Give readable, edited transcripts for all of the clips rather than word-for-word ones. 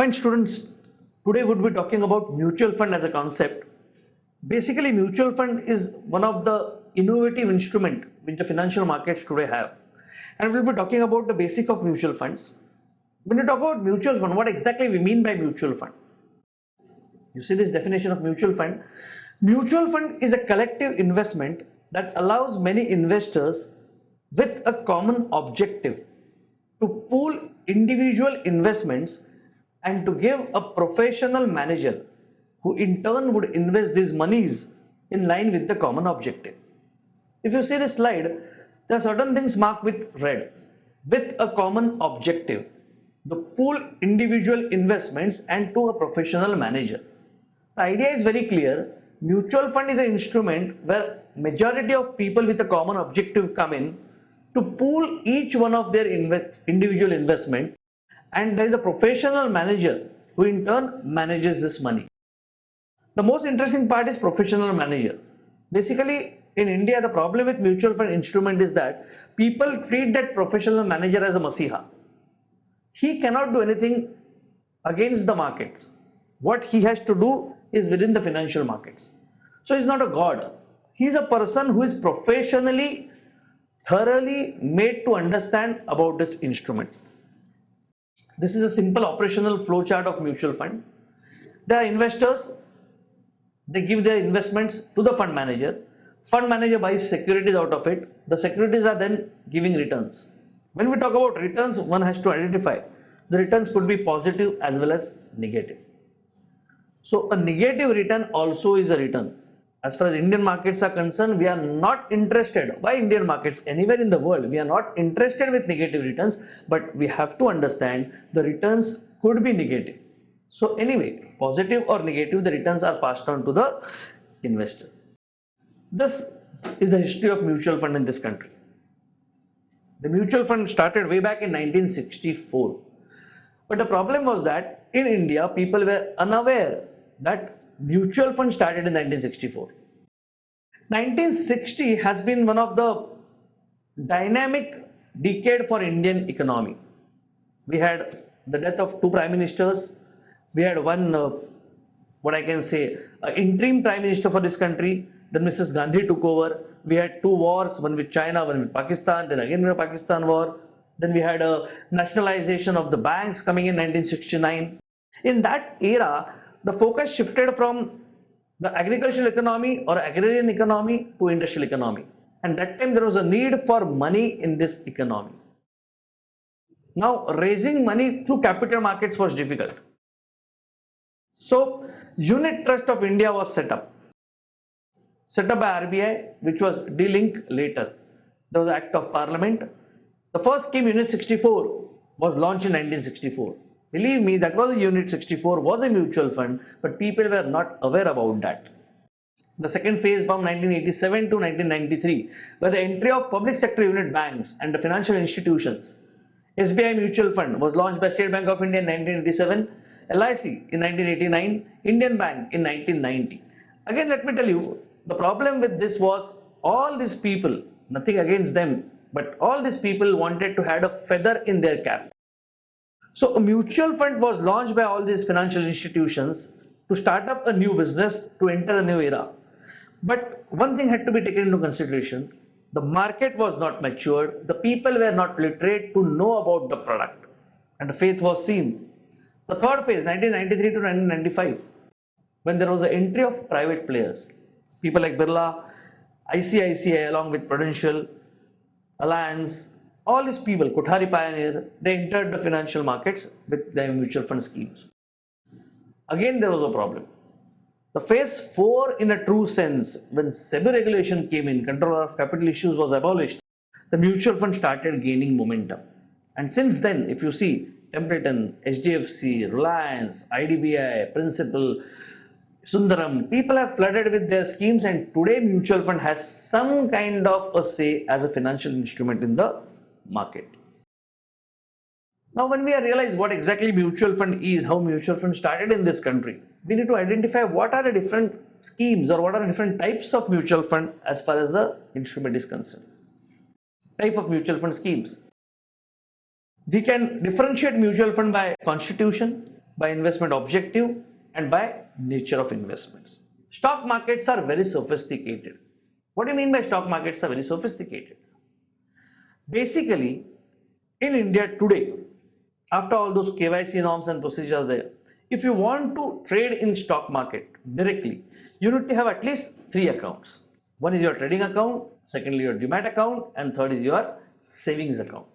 Fine students, today would be talking about mutual fund as a concept. Basically, mutual fund is one of the innovative instrument which the financial markets today have. And we'll be talking about the basic of mutual funds. When you talk about mutual fund, what exactly we mean by mutual fund? You see this definition of mutual fund. Mutual fund is a collective investment that allows many investors with a common objective to pool individual investments and to give a professional manager who in turn would invest these monies in line with the common objective. If you see this slide, there are certain things marked with red. With a common objective, the pool individual investments and to a professional manager. The idea is very clear. Mutual fund is an instrument where majority of people with a common objective come in to pool each one of their individual investment, and there is a professional manager who in turn manages this money. The most interesting part is professional manager. Basically, in India, the problem with mutual fund instrument is that people treat that professional manager as a masiha. He cannot do anything against the markets. What he has to do is within the financial markets. So he's not a god. He's a person who is professionally, thoroughly made to understand about this instrument. This is a simple operational flow chart of mutual fund. There are investors. They give their investments to the fund manager. Fund manager buys securities out of it. The securities are then giving returns. When we talk about returns, one has to identify the returns could be positive as well as negative. So a negative return also is a return. As far as Indian markets are concerned, we are not interested. Why Indian markets? Anywhere in the world, we are not interested with negative returns, but we have to understand the returns could be negative. So anyway, positive or negative, the returns are passed on to the investor. This is the history of mutual fund in this country. The mutual fund started way back in 1964. But the problem was that in India, people were unaware that mutual fund started in 1964. 1960 has been one of the dynamic decade for Indian economy. We had the death of two prime ministers. We had one, what I can say, interim prime minister for this country. Then Mrs. Gandhi took over. We had two wars, one with China, one with Pakistan, then again the Pakistan war. Then we had a nationalization of the banks coming in 1969. In that era, the focus shifted from the agricultural economy or agrarian economy to industrial economy. And that time there was a need for money in this economy. Now raising money through capital markets was difficult. So Unit Trust of India was set up by RBI, which was delinked later. There was an Act of Parliament. The first scheme, Unit 64, was launched in 1964. Believe me, that was a Unit 64, was a mutual fund, but people were not aware about that. The second phase from 1987 to 1993, where the entry of public sector unit banks and the financial institutions. SBI Mutual Fund was launched by State Bank of India in 1987, LIC in 1989, Indian Bank in 1990. Again, let me tell you, the problem with this was all these people, nothing against them, but all these people wanted to have a feather in their cap. So a mutual fund was launched by all these financial institutions to start up a new business, to enter a new era. But one thing had to be taken into consideration. The market was not matured. The people were not literate to know about the product. And the faith was seen. The third phase, 1993 to 1995, when there was the entry of private players. People like Birla, ICICI along with Prudential, Alliance, all these people, Kothari Pioneer, they entered the financial markets with their mutual fund schemes. Again, there was a problem. The phase 4 in a true sense, when SEBI regulation came in, control of capital issues was abolished, the mutual fund started gaining momentum. And since then, if you see, Templeton, HDFC, Reliance, IDBI, Principal, Sundaram, people have flooded with their schemes, and today mutual fund has some kind of a say as a financial instrument in the market. Now when we realize what exactly mutual fund is, how mutual fund started in this country, we need to identify what are the different schemes or what are the different types of mutual fund as far as the instrument is concerned. Type of mutual fund schemes. We can differentiate mutual fund by constitution. by investment objective, and by nature of investments. Stock markets are very sophisticated. What do you mean by stock markets are very sophisticated? Basically, in India today, after all those KYC norms and procedures are there, if you want to trade in stock market directly, you need to have at least 3 accounts. One is your trading account, secondly your demat account, and third is your savings account.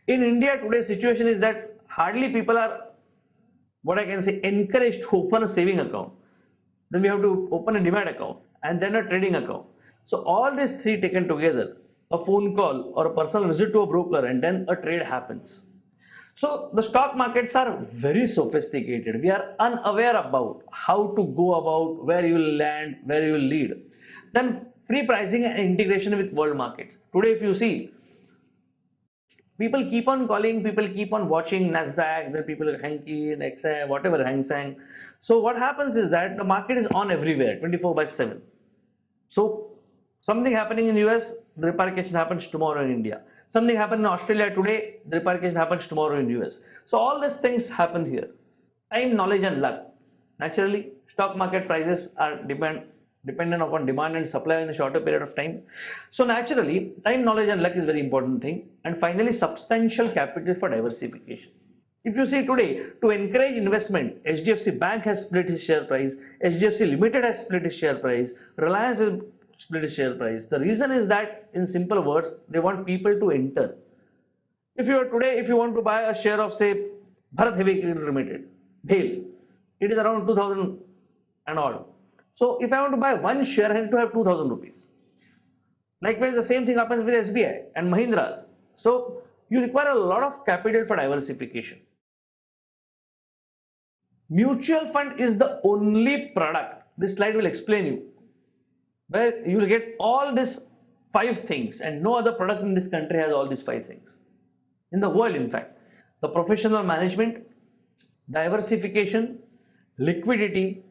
In India today, situation is that hardly people are, what I can say, encouraged to open a saving account. Then we have to open a demat account and then a trading account. So all these 3 taken together, a phone call or a personal visit to a broker, and then a trade happens. So the stock markets are very sophisticated. We are unaware about how to go about, where you will land, where you will lead. Then free pricing and integration with world markets. Today if you see, people keep on calling, people keep on watching Nasdaq, then people are Hanky, XI, whatever, Hang Seng. So what happens is that the market is on everywhere, 24/7. So something happening in US, the repercussion happens tomorrow in India. Something happened in Australia today, the repercussion happens tomorrow in US. So all these things happen here. Time, knowledge and luck. Naturally, stock market prices are dependent upon demand and supply in a shorter period of time. So naturally, time, knowledge and luck is very important thing. And finally, substantial capital for diversification. If you see today, to encourage investment, HDFC Bank has split his share price, HDFC Limited has split his share price, Reliance has split his share price. The reason is that, in simple words, they want people to enter. If you are today, if you want to buy a share of say Bharat Heavy Limited, BHEL, it is around 2000 and odd. So if I want to buy one share, I have to have 2000 rupees. Likewise, the same thing happens with SBI and Mahindras. So you require a lot of capital for diversification. Mutual fund is the only product, this slide will explain you, where you will get all these 5 things, and no other product in this country has all these 5 things. In the world, in fact, the professional management, diversification, liquidity,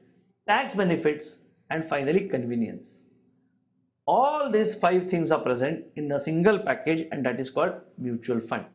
tax benefits, and finally convenience. All these 5 things are present in a single package, and that is called mutual fund.